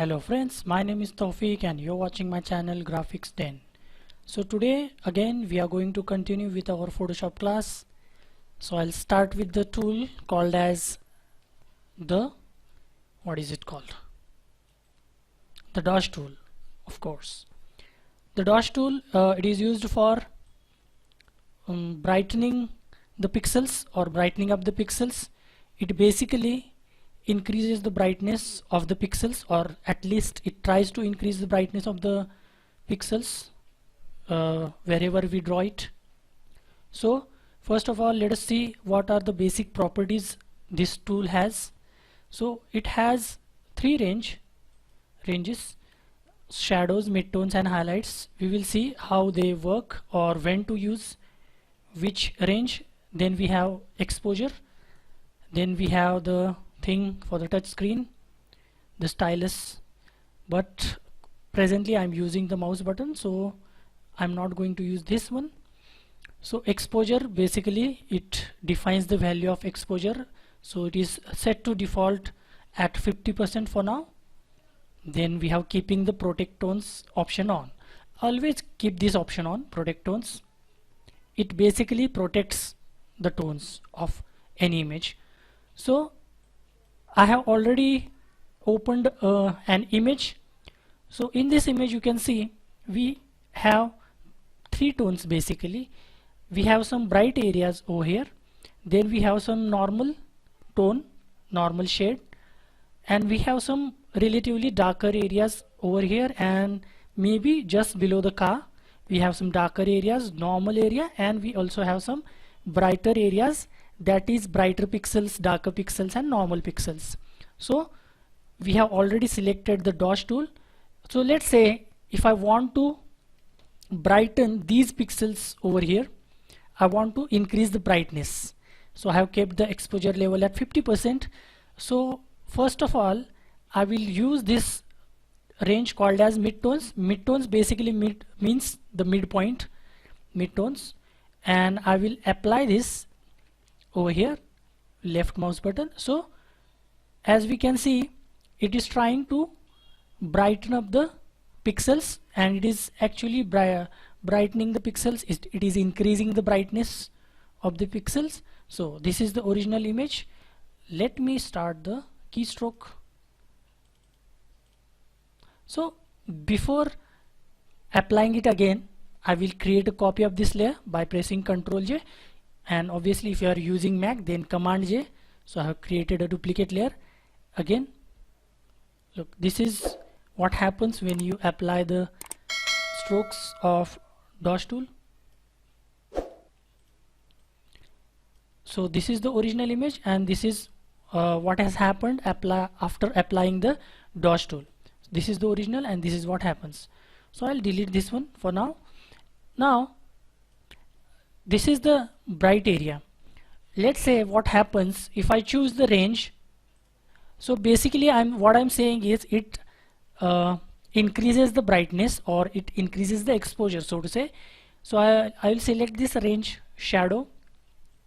Hello friends, my name is Tawfiq and you're watching my channel Graphics 10. So today again we are going to continue with our Photoshop class. So I'll start with the tool called as the the dodge tool, of course. The dodge tool, it is used for brightening the pixels or brightening up the pixels. It basically increases the brightness of the pixels, or at least it tries to increase the brightness of the pixels wherever we draw it. So first of all, let us see what are the basic properties this tool has. So it has three ranges: shadows, midtones and highlights. We will see how they work or when to use which range. Then we have exposure, then we have the thing for the touch screen, the stylus, but presently I'm using the mouse button, so I'm not going to use this one. So exposure, basically it defines the value of exposure, so it is set to default at 50% for now. Then we have keeping the protect tones option on. Always keep this option on, protect tones. It basically protects the tones of any image. So I have already opened an image. So in this image you can see we have three tones basically. We have some bright areas over here, then we have some normal tone, normal shade, and we have some relatively darker areas over here, and maybe just below the car we have some darker areas, normal area, and we also have some brighter areas, that is brighter pixels, darker pixels and normal pixels. So we have already selected the dodge tool. So let's say if I want to brighten these pixels over here, I want to increase the brightness. So I have kept the exposure level at 50%. So first of all, I will use this range called as midtones. Midtones basically means the midpoint, midtones, and I will apply this over here, left mouse button. So as we can see, it is trying to brighten up the pixels, and it is actually brightening the pixels. It is increasing the brightness of the pixels. So this is the original image. Let me start the keystroke. So before applying it again, I will create a copy of this layer by pressing Ctrl J, and obviously if you are using Mac, then Command J. So I have created a duplicate layer again. Look, this is what happens when you apply the strokes of dodge tool. So this is the original image, and this is what has happened after applying the dodge tool. This is the original and this is what happens. So I'll delete this one for now. Now this is the bright area. Let's say what happens if I choose the range. So basically what I'm saying is it increases the brightness, or it increases the exposure, so to say. So I will select this range shadow,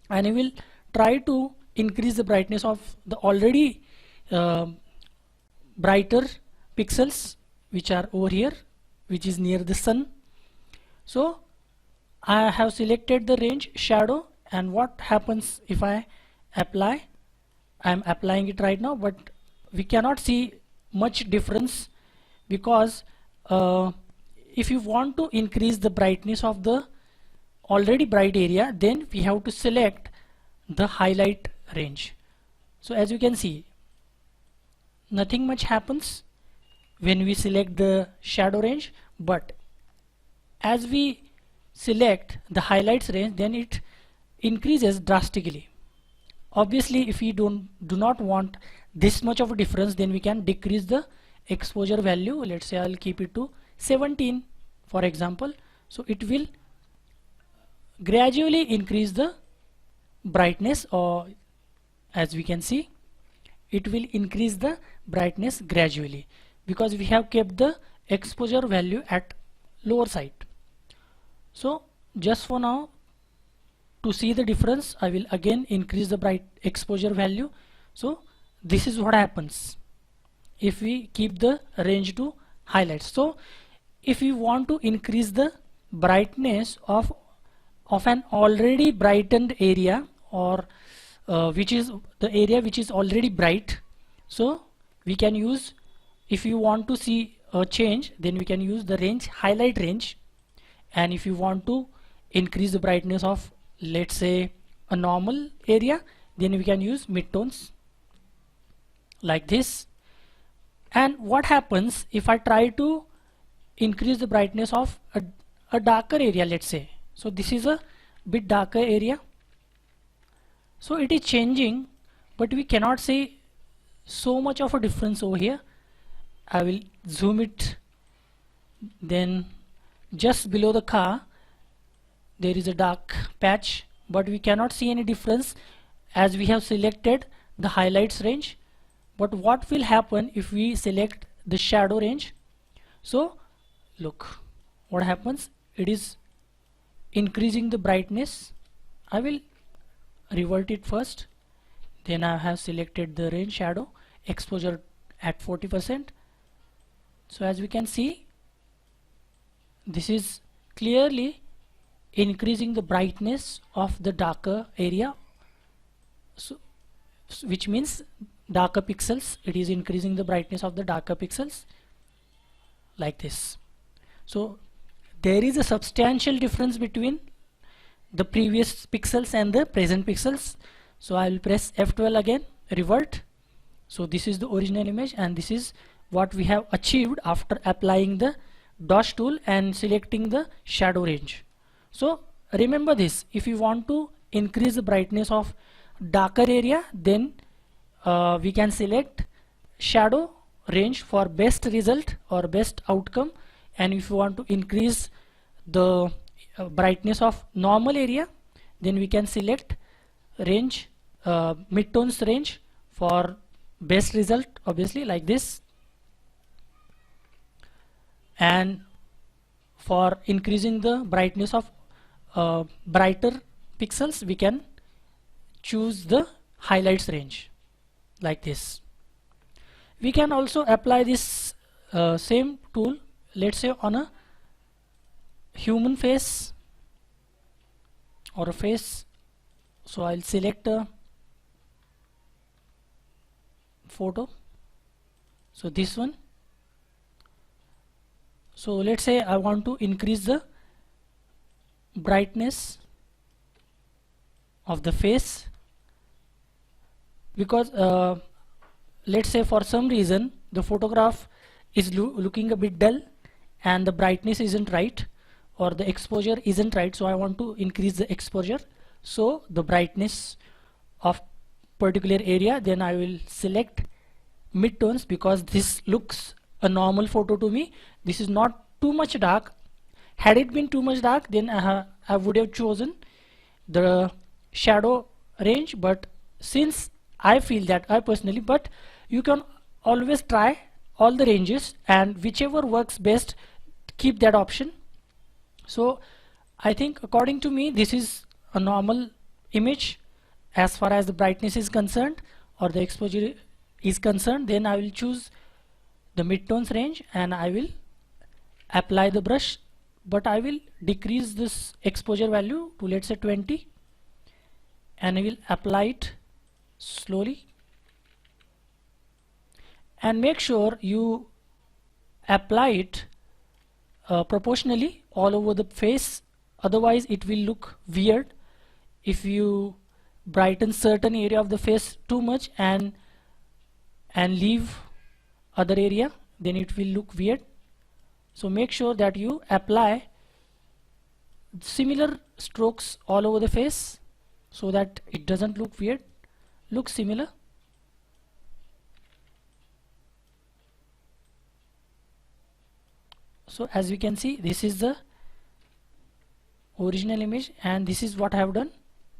and I will try to increase the brightness of the already brighter pixels which are over here, which is near the sun. So I have selected the range shadow, and what happens if I apply? I'm applying it right now, but we cannot see much difference, because if you want to increase the brightness of the already bright area, then we have to select the highlight range. So as you can see, nothing much happens when we select the shadow range, but as we select the highlights range, then it increases drastically. Obviously if we do not want this much of a difference, then we can decrease the exposure value. Let's say I'll keep it to 17 for example. So it will gradually increase the brightness, or as we can see, it will increase the brightness gradually, because we have kept the exposure value at lower side. So just for now, to see the difference, I will again increase the bright exposure value. So this is what happens if we keep the range to highlights. So if you want to increase the brightness of an already brightened area, or which is the area which is already bright, so we can use, if you want to see a change, then we can use the range, highlight range. And if you want to increase the brightness of, let's say, a normal area, then we can use midtones like this. And what happens if I try to increase the brightness of a darker area, let's say. So this is a bit darker area, so it is changing, but we cannot see so much of a difference over here. I will zoom it. Then just below the car there is a dark patch, but we cannot see any difference as we have selected the highlights range. But what will happen if we select the shadow range? So look what happens, it is increasing the brightness. I will revert it first. Then I have selected the range shadow, exposure at 40%. So as we can see, this is clearly increasing the brightness of the darker area, so which means darker pixels. It is increasing the brightness of the darker pixels like this. So there is a substantial difference between the previous pixels and the present pixels. So I will press F12 again, revert. So this is the original image, and this is what we have achieved after applying the dodge tool and selecting the shadow range. So remember this, if you want to increase the brightness of darker area, then we can select shadow range for best result or best outcome. And if you want to increase the brightness of normal area, then we can select range, midtones range for best result, obviously, like this. And for increasing the brightness of brighter pixels, we can choose the highlights range like this. We can also apply this same tool, let's say on a human face or a face. So I'll select a photo, so this one. So let's say I want to increase the brightness of the face, because let's say for some reason the photograph is looking a bit dull and the brightness isn't right, or the exposure isn't right. So I want to increase the exposure, so the brightness of particular area. Then I will select midtones, because this looks a normal photo to me. This is not too much dark. Had it been too much dark, then I would have chosen the shadow range. But since I feel that, I personally, but you can always try all the ranges, and whichever works best, keep that option. So I think according to me, this is a normal image as far as the brightness is concerned or the exposure is concerned. Then I will choose the midtones range and I will apply the brush, but I will decrease this exposure value to, let's say, 20, and I will apply it slowly. And make sure you apply it proportionally all over the face, otherwise it will look weird. If you brighten certain area of the face too much and leave other area, then it will look weird. So make sure that you apply similar strokes all over the face so that it doesn't look weird, look similar. So as we can see, this is the original image and this is what I have done.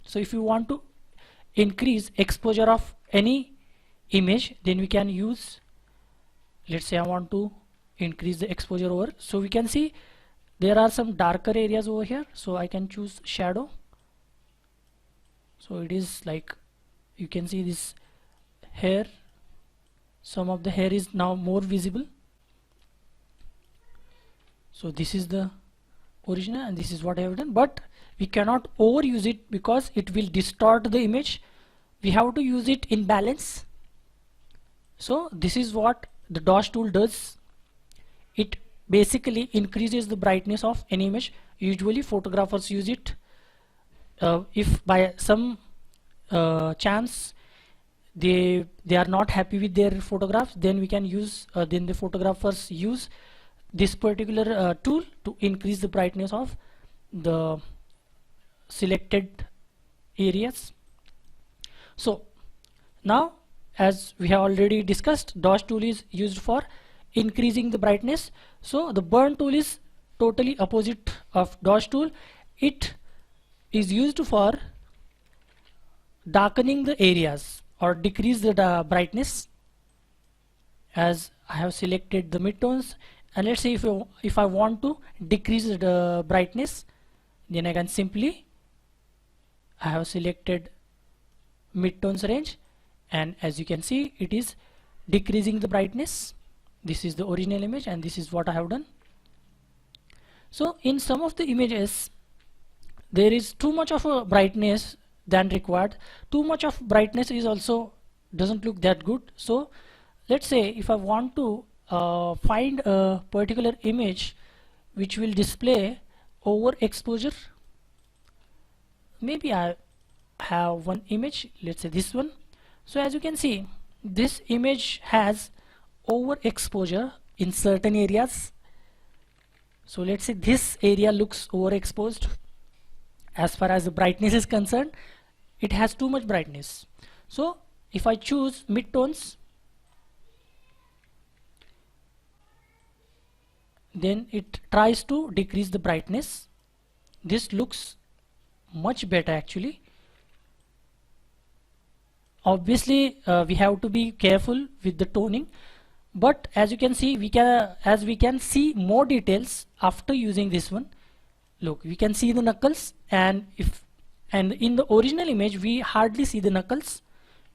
So if you want to increase exposure of any image, then we can use, let's say I want to increase the exposure over, so we can see there are some darker areas over here, so I can choose shadow. So it is like, you can see this hair some of the hair is now more visible. So this is the original and this is what I have done, but we cannot overuse it because it will distort the image. We have to use it in balance. So this is what the dodge tool does. It basically increases the brightness of any image. Usually photographers use it if by some chance they are not happy with their photographs, then we can use then the photographers use this particular tool to increase the brightness of the selected areas. So now, as we have already discussed, dodge tool is used for increasing the brightness. So the burn tool is totally opposite of dodge tool. It is used for darkening the areas or decrease the brightness. As I have selected the midtones, and let's say if I want to decrease the brightness, then I can simply, I have selected midtones range, and as you can see, it is decreasing the brightness. This is the original image and this is what I have done. So in some of the images there is too much of a brightness than required. Too much of brightness is also doesn't look that good. So let's say if I want to find a particular image which will display overexposure, maybe I have one image, let's say this one. So as you can see, this image has overexposure in certain areas. So let's say this area looks overexposed. As far as the brightness is concerned, it has too much brightness. So if I choose midtones, then it tries to decrease the brightness. This looks much better actually. Obviously we have to be careful with the toning, but as you can see, we can see more details after using this one. Look, we can see the knuckles, and in the original image we hardly see the knuckles,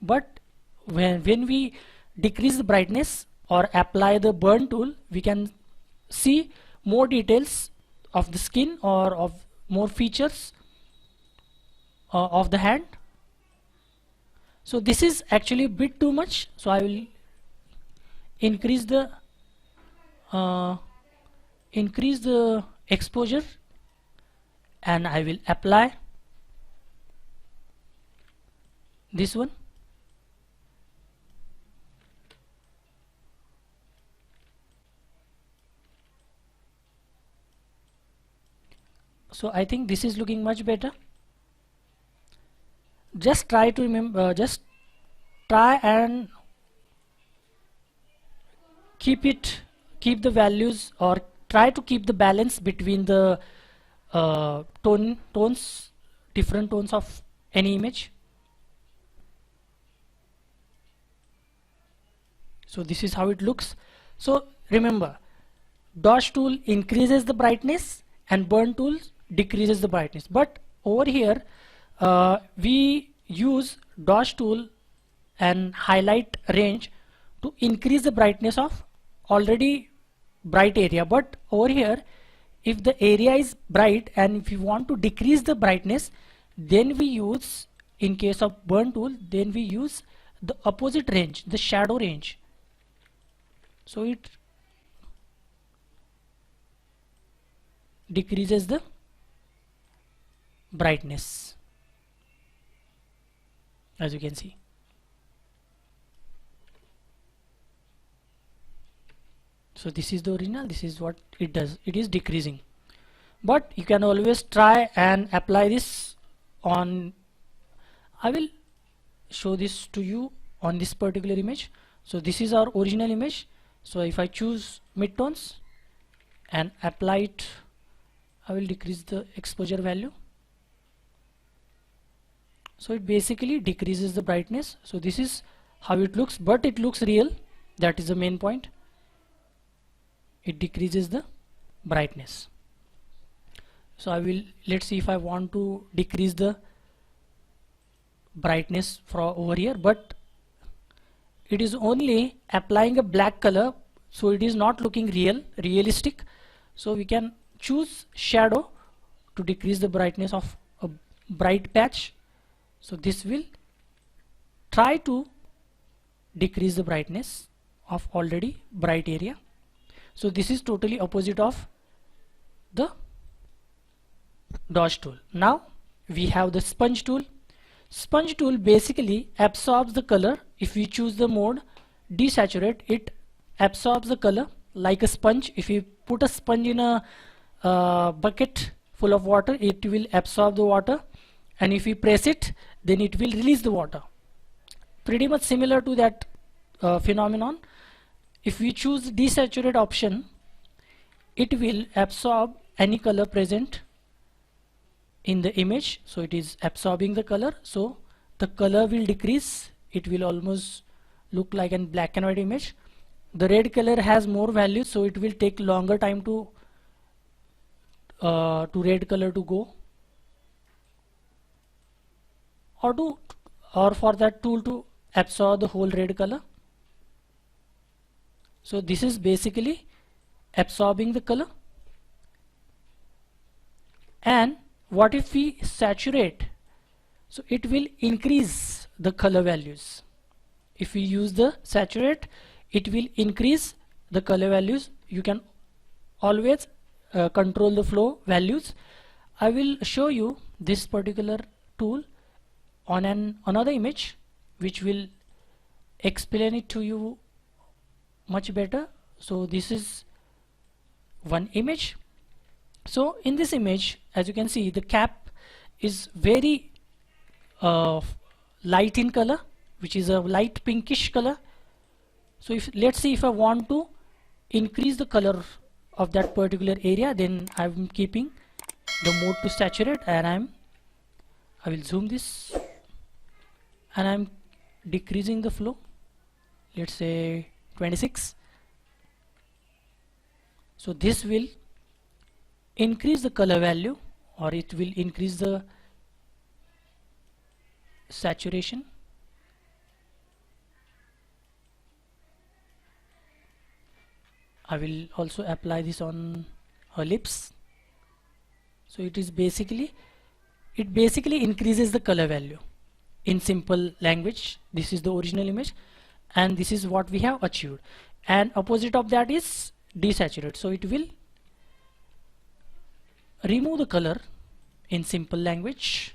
but when we decrease the brightness or apply the burn tool, we can see more details of the skin or of more features of the hand. So this is actually a bit too much, so I will increase the exposure, and I will apply this one. So I think this is looking much better. Just try to remember, just try and keep the values, or try to keep the balance between the different tones of any image. So this is how it looks. So remember, dodge tool increases the brightness and burn tool decreases the brightness, but over here we use dodge tool and highlight range to increase the brightness of already bright area. But over here, if the area is bright and if you want to decrease the brightness, then we use, in case of burn tool, then we use the opposite range, the shadow range. So it decreases the brightness, as you can see. So this is the original, this is what it does, it is decreasing. But you can always try and apply this on, I will show this to you on this particular image. So this is our original image. So if I choose midtones and apply it, I will decrease the exposure value. So it basically decreases the brightness. So this is how it looks, but it looks real. That is the main point. It decreases the brightness. So I will, let's see if I want to decrease the brightness from over here, but it is only applying a black color, so it is not looking realistic. So we can choose shadow to decrease the brightness of a bright patch. So this will try to decrease the brightness of already bright area. So this is totally opposite of the dodge tool. Now we have the sponge tool. Sponge tool basically absorbs the color. If we choose the mode desaturate, it absorbs the color like a sponge. If you put a sponge in a bucket full of water, it will absorb the water, and if we press it, then it will release the water. Pretty much similar to that phenomenon. If we choose desaturate option, it will absorb any color present in the image. So it is absorbing the color, so the color will decrease. It will almost look like a black and white image. The red color has more value, so it will take longer time to red color to go, or for that tool to absorb the whole red color. So this is basically absorbing the color. And what if we saturate? So it will increase the color values. If we use the saturate, it will increase the color values. You can always control the flow values. I will show you this particular tool on another image, which will explain it to you much better. So this is one image. So in this image, as you can see, the cap is very light in color, which is a light pinkish color. So if let's see, if I want to increase the color of that particular area, then I'm keeping the mode to saturate, and I will zoom this, and I'm decreasing the flow, let's say 26. So this will increase the color value, or it will increase the saturation. I will also apply this on her lips. So it basically increases the color value. In simple language, this is the original image, and this is what we have achieved. And opposite of that is desaturate. So it will remove the color in simple language.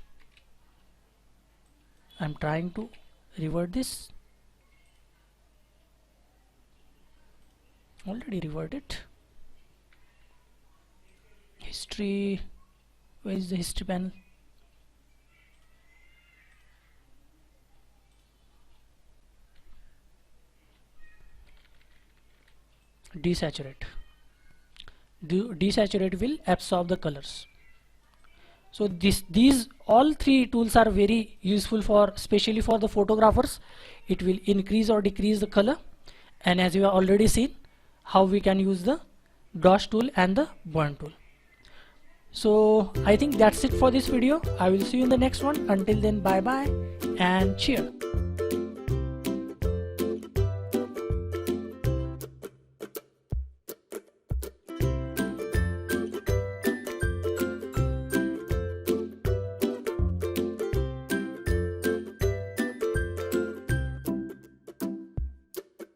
I'm trying to revert this. Already reverted. History. Where is the history panel? Desaturate. Desaturate will absorb the colors. So these all three tools are very useful for, especially for the photographers. It will increase or decrease the color, and as you have already seen how we can use the dodge tool and the burn tool. So I think that's it for this video. I will see you in the next one. Until then, bye bye and cheers.